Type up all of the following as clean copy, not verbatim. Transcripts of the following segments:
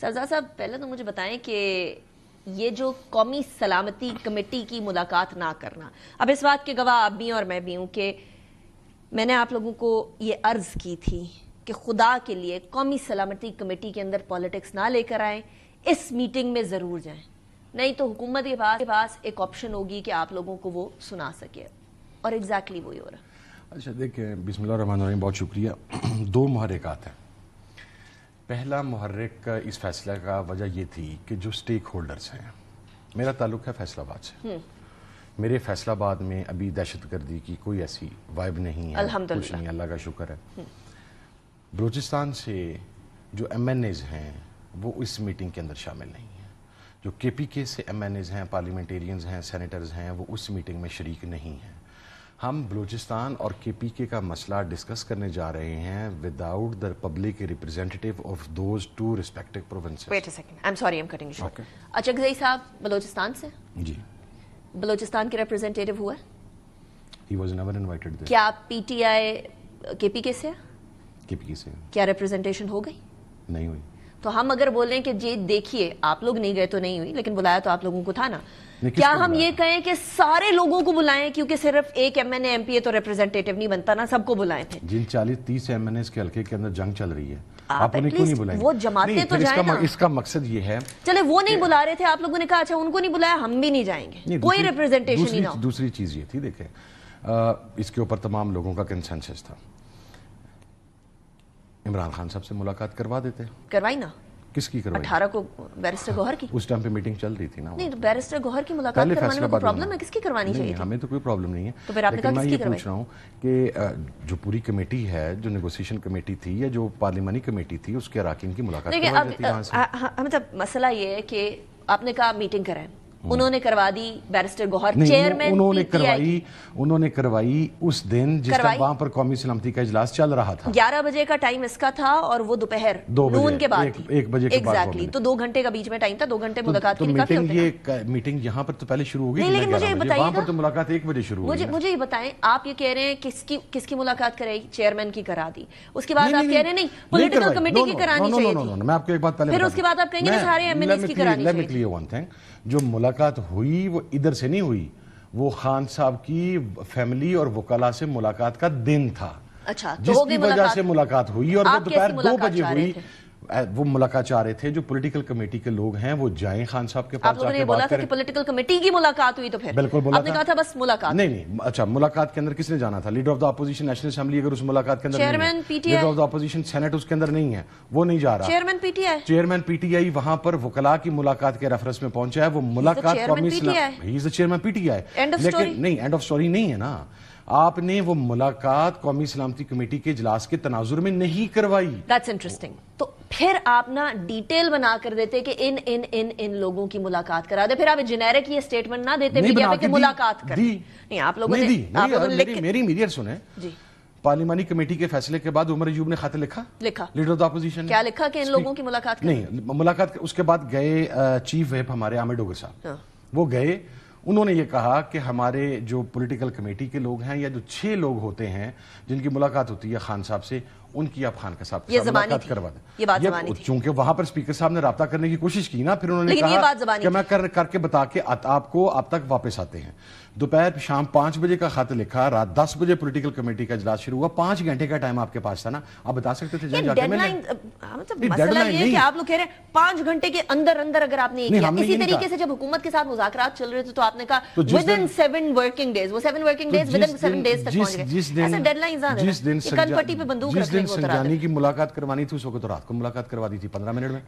सरदार साहब, पहले तो मुझे बताएं कि ये जो कौमी सलामती कमेटी की मुलाकात ना करना, अब इस बात के गवाह आप भी और मैं भी हूं कि मैंने आप लोगों को ये अर्ज की थी कि खुदा के लिए कौमी सलामती कमेटी के अंदर पॉलिटिक्स ना लेकर आए, इस मीटिंग में ज़रूर जाएं, नहीं तो हुकूमत के पास एक ऑप्शन होगी कि आप लोगों को वो सुना सके, और एग्जैक्टली वही हो रहा। अच्छा देखें, बिस्मिल्लाहिर्रहमानिर्रहीम, बहुत शुक्रिया। दो मुहर्रिकात हैं। पहला मुहर्रिक का इस फैसले का वजह ये थी कि जो स्टेक होल्डर्स हैं, मेरा ताल्लुक है फैसलाबाद से, मेरे फैसलाबाद में अभी दहशतगर्दी की कोई ऐसी वाइब नहीं है, कुछ नहीं, अल्लाह का शुक्र है। बलूचिस्तान से जो MNAs हैं वो इस मीटिंग के अंदर शामिल नहीं हैं। जो KPK से MNAs हैं, पार्लियामेंटेरियंस हैं, सेनेटर्स हैं, वो उस मीटिंग में शरीक नहीं हैं। हम बलूचिस्तान और KPK का मसला डिस्कस करने जा रहे हैं without the public representative of those two respective provinces. Wait a second, I am sorry, I am cutting you short. Achakzai sahab Balochistan से? जी। बलूचिस्तान के रिप्रेजेंटेटिव हुआ? He was never invited there. क्या PTI KPK से? KPK से। क्या रिप्रेजेंटेशन हो गई? नहीं हुई। तो हम अगर बोल रहे हैं कि जी देखिए, आप लोग नहीं गए तो नहीं हुई, लेकिन बुलाया तो आप लोगों को था ना, क्या हम ये कहें कि सारे लोगों को बुलाएं, क्योंकि सिर्फ एक MNA MP तो रिप्रेजेंटेटिव नहीं बनता ना, सबको बुलाए थे? जिन 40-30 MNAs के हल्के के अंदर जंग चल रही है, आप उन्हें क्यों नहीं बुलाएंगे? वो जमाते तो जाए ना। इसका मकसद ये है, चले वो नहीं बुला रहे थे, आप लोगों ने कहा अच्छा उनको नहीं बुलाया, हम भी नहीं जाएंगे, कोई रिप्रेजेंटेशन ही ना हो। दूसरी चीज ये थी, देखें, इसके ऊपर तमाम लोगों का कंसेंसस था, इमरान खान साहब से मुलाकात करवा देते। करवाई ना? किसकी करवाई? 18 को बैरिस्टर गौहर की। उस टाइम पे मीटिंग चल रही थी ना। नहीं तो बैरिस्टर गौहर की मुलाकात करवाने में कोई प्रॉब्लम है? किसकी करवानी चाहिए? हमें तो कोई प्रॉब्लम नहीं है। तो फिर आपने कहा किसकी करवाई? मैं ये पूछ रहा हूँ कि जो पूरी कमेटी है, जो नेगोशिएशन कमेटी थी या जो पार्लियामानी कमेटी थी, उसके अरकान की मुलाकात करवाई जाती है वहां से। मतलब मसला ये है कि आपने कहा मीटिंग कराएं, उन्होंने करवा दी, बैरिस्टर गौहर चेयरमैन उन्होंने करवाई उस दिन जिस दिन वहां पर कौमी सलामती का इजलास चल रहा था। 11 बजे का टाइम इसका था और वो दोपहर 2 नून के बाद 1 बजे के बाद। एग्जैक्टली, तो 2 घंटे का बीच में टाइम था, 2 घंटे मुलाकात के लिए काफी होते हैं। मीटिंग यहाँ पर तो पहले शुरू हो गई, लेकिन मुझे बताइए, वहां पर तो मुलाकात 1 बजे शुरू हुई। मुझे ये बताएं, आप ये कह रहे हैं किसकी मुलाकात कराई? चेयरमैन की करा दी, उसके बाद आप कह रहे हैं नहीं पॉलिटिकल कमेटी की करानी चाहिए थी। मैं आपको एक बात पहले, फिर उसके बाद आप कहेंगे सारे MNAs की करानी चाहिए। जो मुलाकात हुई वो इधर से नहीं हुई, वो खान साहब की फैमिली और वकला से मुलाकात का दिन था। अच्छा, जिसकी वजह से मुलाकात हुई, और वो दोपहर 2 बजे हुई। वो मुलाकात चाह रहे थे जो पॉलिटिकल कमेटी के लोग हैं वो जाएं खान साहब के पास। आप लोगों ने बोला था कि पॉलिटिकल कमेटी की मुलाकात हुई, तो फिर बिल्कुल बोला आपने कहा था बस मुलाकात। नहीं, अच्छा, मुलाकात के अंदर किसने जाना था? Leader of the opposition national assembly अगर उस मुलाकात के अंदर chairman PTI, leader of the opposition senate उसके अंदर नहीं है, वो नहीं जा रहा। चेयरमैन PTI वहां पर वकला की मुलाकात के रेफरेंस में पहुंचा है। वो मुलाकात he is the chairman PTI, लेकिन नहीं, एंड ऑफ स्टोरी नहीं है ना। आपने वो मुलाकात कौमी सलामती कमेटी के इजलास के तनाजुर में नहीं करवाई। That's interesting. तो फिर आप ना डिटेल बना कर देते कि इन लोगों की मुलाकात करा दे, फिर आप जेनेरिक ये स्टेटमेंट ना देते मीडिया पे कि मुलाकात कर नहीं। आप लोगों ने मेरी मीडिया सुने जी। पार्लियामानी कमेटी के फैसले के बाद उमर अयूब ने खत लिखा लीडर ऑफ द अपोजिशन। क्या लिखा कि इन लोगों की मुलाकात नहीं, मुलाकात उसके बाद गए चीफ व्हिप हमारे आमिर डोगर साहब, वो गए, उन्होंने ये कहा कि हमारे जो पॉलिटिकल कमेटी के लोग हैं या जो 6 लोग होते हैं जिनकी मुलाकात होती है खान साहब से, उनकी आप खान साहब के साथ मुलाकात करवा दें। चूंकि वहां पर स्पीकर साहब ने राब्ता करने की कोशिश की ना, फिर उन्होंने कहा कि मैं करके बता के आपको आप तक वापस आते हैं। दोपहर शाम 5 बजे का खत लिखा, रात 10 बजे पॉलिटिकल कमेटी का इजलास शुरू हुआ। 5 घंटे का टाइम आपके पास था ना, आप बता सकते थे जाके मसला ये है कि आप लोग कह रहे हैं 5 घंटे के अंदर अगर आपने इसी तरीके से जब हुकूमत के साथ मुज़ाकरात चल रहे थे तो आपने कहा विदिन 7 वर्किंग डेज, वो 7 वर्किंग डेज विदिन 7 डेज तक पहुंच गए। ऐसे डेडलाइंस आ रहे हैं, कनपट्टी पे बंदूक रखने को संजानी की मुलाकात करवानी थी, उस वक्त तो रात को मुलाकात करवा दी थी 15 मिनट में।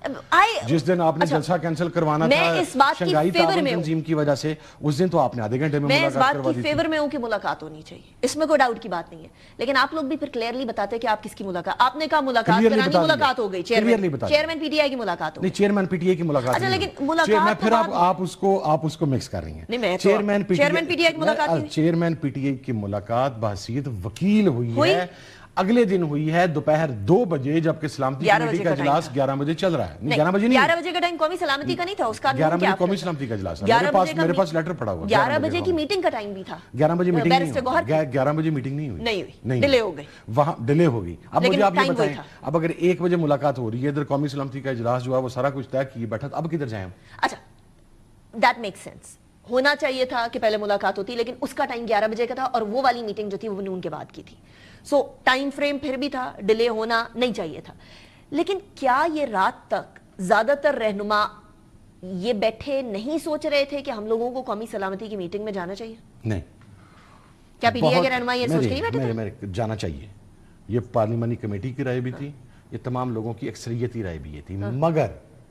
जिस दिन आपने जलसा कैंसिल करवाना था शंघाई ताउन तंजीम की वजह से, उस दिन तो आपने आधे घंटे में मुलाकात करवा दी थी। फेवर में हूं कि मुलाकात होनी चाहिए, इसमें कोई डाउट की बात नहीं है, लेकिन आप लोग भी फिर क्लियरली बताते कि आप किसकी मुलाकात, आपने कहा मुलाकात करानी, मुलाकात हो गई, चेयरमैन PTI की मुलाकात हो गई। चेयरमैन PTI की मुलाकात। अच्छा, लेकिन मुलाकात फिर आप उसको मिक्स कर रही हैं। चेयरमैन PTI की मुलाकात बहसीत वकील हुई है اگلے دن ہوئی ہے دوپہر 2 بجے، جبکہ سلامتی کمیٹی کا اجلاس 11 بجے چل رہا ہے. نہیں 11 بجے نہیں، 11 بجے کا ٹائم قومی سلامتی کا نہیں تھا. اس کا 11 بجے قومی سلامتی کا اجلاس میرے پاس لیٹر پڑا ہوا. 11 بجے کی میٹنگ کا ٹائم بھی تھا. 11 بجے میٹنگ نہیں ہوئی. 11 بجے میٹنگ نہیں ہوئی، ڈیلے ہو گئی. وہاں ڈیلے ہو گئی. اب مجھے آپ یہ بتائیں، اب اگر 1 بجے ملاقات ہو رہی ہے، ادھر قومی سلامتی کا اجلاس جو ہے وہ سارا کچھ طے کیے بیٹھا، اب کدھر جائیں ہم؟ اچھا دیٹ میک سینس. ہونا چاہیے تھا کہ پہلے ملاقات ہوتی، لیکن اس کا ٹائم 11 بجے کا تھا اور وہ والی میٹنگ جو تھی وہ نون کے بعد کی تھی. سو ٹائم فریم پھر بھی تھا، ڈیلے ہونا نہیں چاہیے تھا. لیکن کیا یہ رات تک زیادہ تر رہنما یہ بیٹھے نہیں سوچ رہے تھے کہ ہم لوگوں کو قومی سلامتی کی میٹنگ میں جانا چاہیے؟ نہیں. کیا پی ڈی اے کے رہنما یہ سوچ کے ہی بیٹھے تھے؟ جانا چاہیے. یہ پارلیمانی کمیٹی کی رائے بھی تھی، یہ تمام لوگوں کی اکثریتی رائے بھی یہ تھی، مگر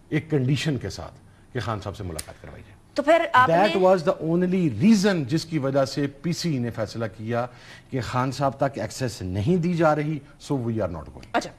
ایک کنڈیشن کے ساتھ کہ خان صاحب سے ملاقات کروائی جائے. تو پھر that was the only reason جس کی وجہ سے پی سی نے فیصلہ کیا کہ خان صاحب تک ایکسیس نہیں دی جا رہی، سو وی آر ناٹ گوئنگ. اچھا